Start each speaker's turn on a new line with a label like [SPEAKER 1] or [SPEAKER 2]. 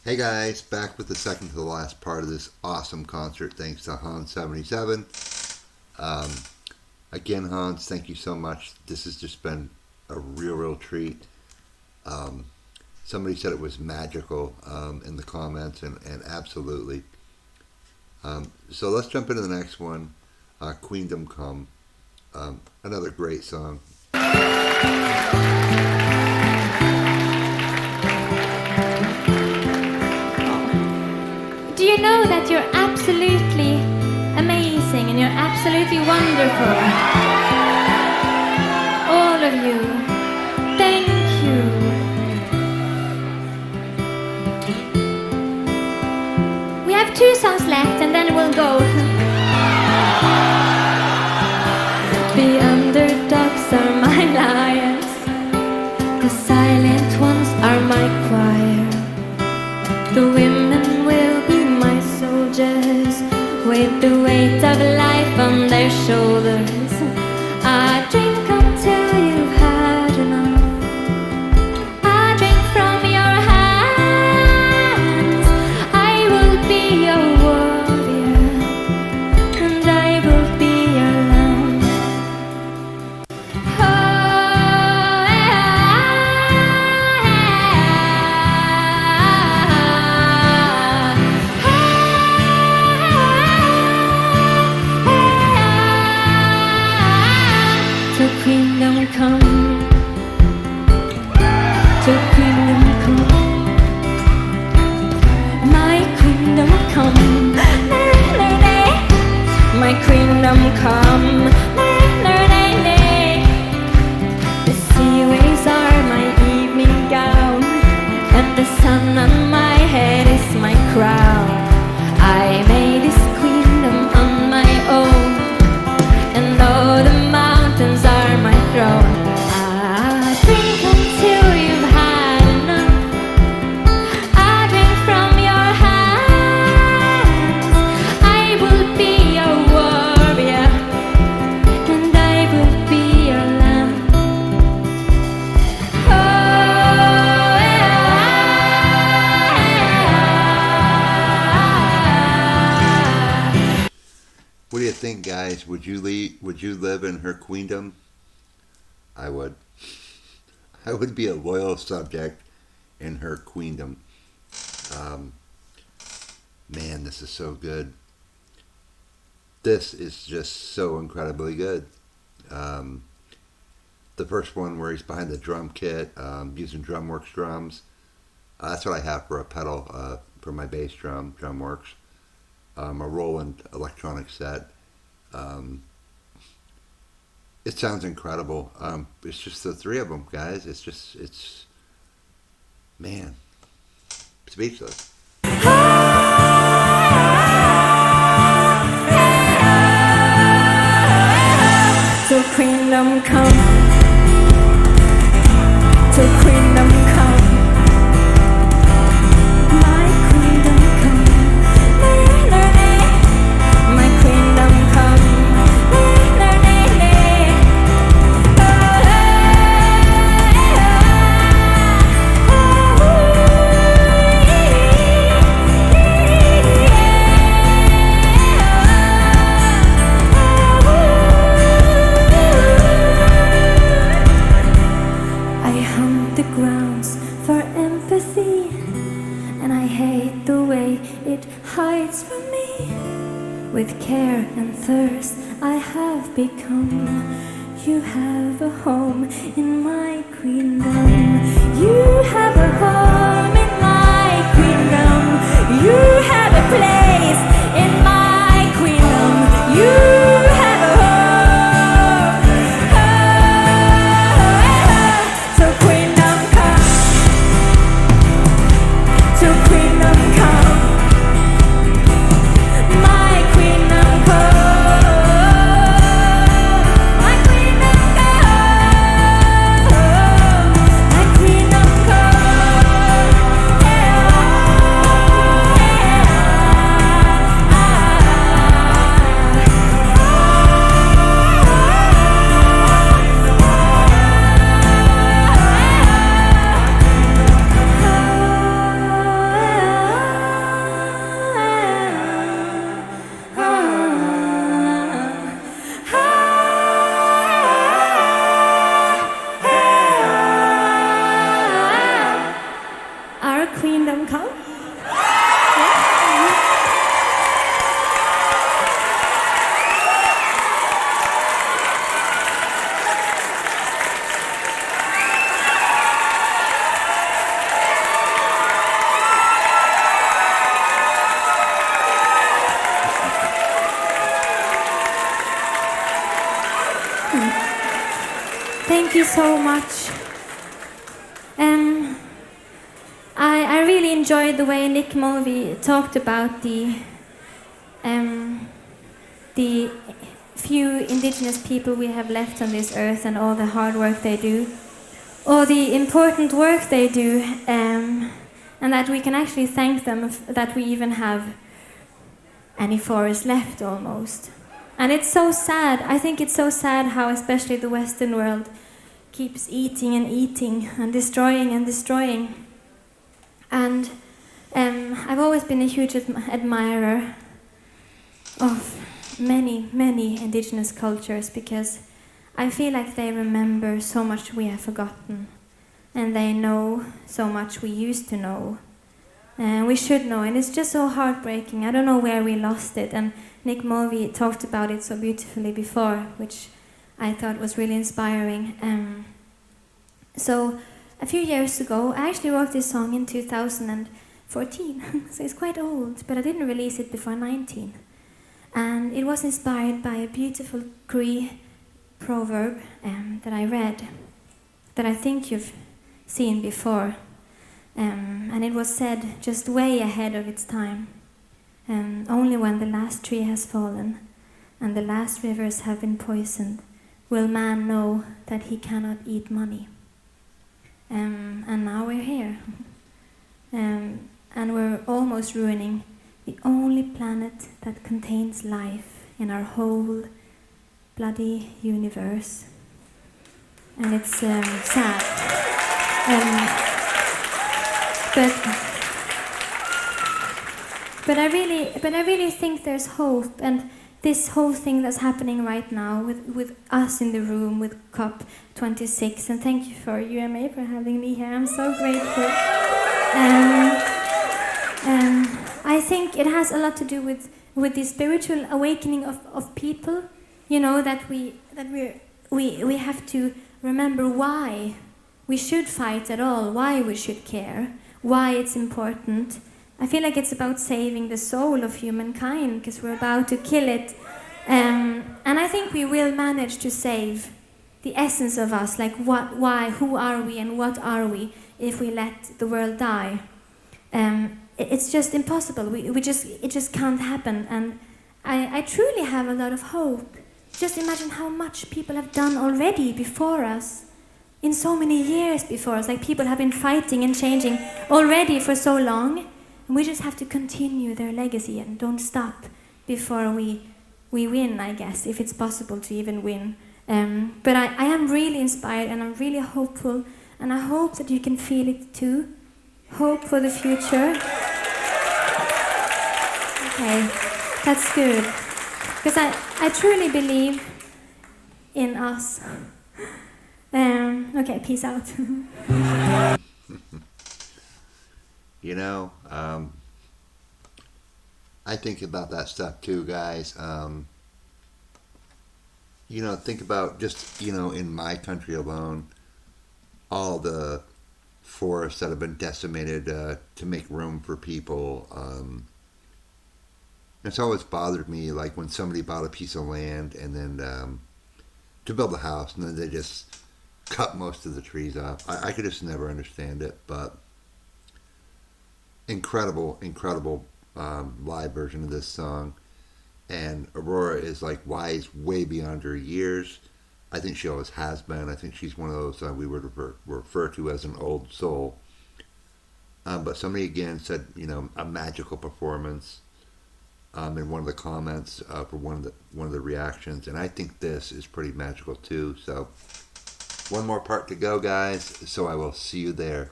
[SPEAKER 1] Hey guys, back with the second to the last part of this awesome concert thanks to Hans77. Again, Hans, thank you so much. This has just been a real treat. Somebody said it was magical in the comments, and absolutely. So let's jump into the next one, Queendom Come. Another great song.
[SPEAKER 2] Do you know that you're absolutely amazing and you're absolutely wonderful? All of you. Thank you. We have 2 songs left and then we'll go. The underdogs are my lions. The silent ones are my choir. The women will be my soldiers, with the weight of life on their shoulders. I drink until you've had enough. I drink from your hands. I will be your warrior, and I will be your lamb. So Queendom come, so Queendom come, my Queendom come, my Queendom come, the sea waves are my evening gown, and the sun on my head is my crown. I made this queendom on my own, and all the mountains are my throne. I drink until you've had enough. I drink from your hands. I will be your warrior, and I will be your lamb. Oh,
[SPEAKER 1] What do you think, guys? Would you live in her queendom? I would. I would be a loyal subject in her queendom. Man, this is so good. This is just so incredibly good. The first one where he's behind the drum kit, using DrumWorks drums. That's what I have for a pedal for my bass drum, DrumWorks. A Roland electronic set. It sounds incredible. It's just the 3 of them, guys. It's man, speechless.
[SPEAKER 2] so Queendom come, so Queendom come, my Queendom come, my Queendom come, I hunt the grounds for empathy, and I hate the way it hides from me. With care and thirst I have become. You have a home in my queendom. You have a home in my queendom. You have a place in my queendom. You have a home. So Queendom come, so Queendom come, my Queendom come, my Queendom come, my Queendom come. our queendom come? Thank you so much. I really enjoyed the way Nick Mulvey talked about the few indigenous people we have left on this earth and all the hard work they do, all the important work they do, and that we can actually thank them that we even have any forest left almost. And it's so sad. I think it's so sad how especially the Western world keeps eating and eating and destroying and destroying. And I've always been a huge admirer of many, many indigenous cultures because I feel like they remember so much we have forgotten and they know so much we used to know. And we should know, and it's just so heartbreaking. I don't know where we lost it, and Nick Mulvey talked about it so beautifully before, which I thought was really inspiring. So a few years ago, I actually wrote this song in 2014, so it's quite old, but I didn't release it before 19. And it was inspired by a beautiful Cree proverb that I read, that I think you've seen before. And it was said just way ahead of its time. Only when the last tree has fallen and the last rivers have been poisoned will man know that he cannot eat money. And now we're here. And we're almost ruining the only planet that contains life in our whole bloody universe. And it's sad. But I really think there's hope, and this whole thing that's happening right now with us in the room with COP26, and thank you for UMA for having me here. I'm so grateful. I think it has a lot to do with the spiritual awakening of people. You know, that we have to remember why we should fight at all, why we should care, why it's important. I feel like it's about saving the soul of humankind because we're about to kill it. And I think we will manage to save the essence of us, like what, why, who are we and what are we if we let the world die. It's just impossible. It just can't happen. And I truly have a lot of hope. Just imagine how much people have done already before us. In so many years before us, like people have been fighting and changing already for so long, and we just have to continue their legacy and don't stop before we win, I guess, if it's possible to even win. But I am really inspired and I'm really hopeful, and I hope that you can feel it too. Hope for the future. Okay, that's good. Because I truly believe in us. Okay, peace out.
[SPEAKER 1] You know, I think about that stuff too, guys. You know, think about just, you know, in my country alone, all the forests that have been decimated to make room for people. It's always bothered me, like when somebody bought a piece of land and then to build a house, and then they just cut most of the trees off. I could just never understand it, but incredible live version of this song. And Aurora is like wise way beyond her years. I think she always has been. I think she's one of those we would refer to as an old soul. But somebody again said, you know, a magical performance in one of the comments for one of the reactions, and I think this is pretty magical too. So one more part to go, guys, so I will see you there.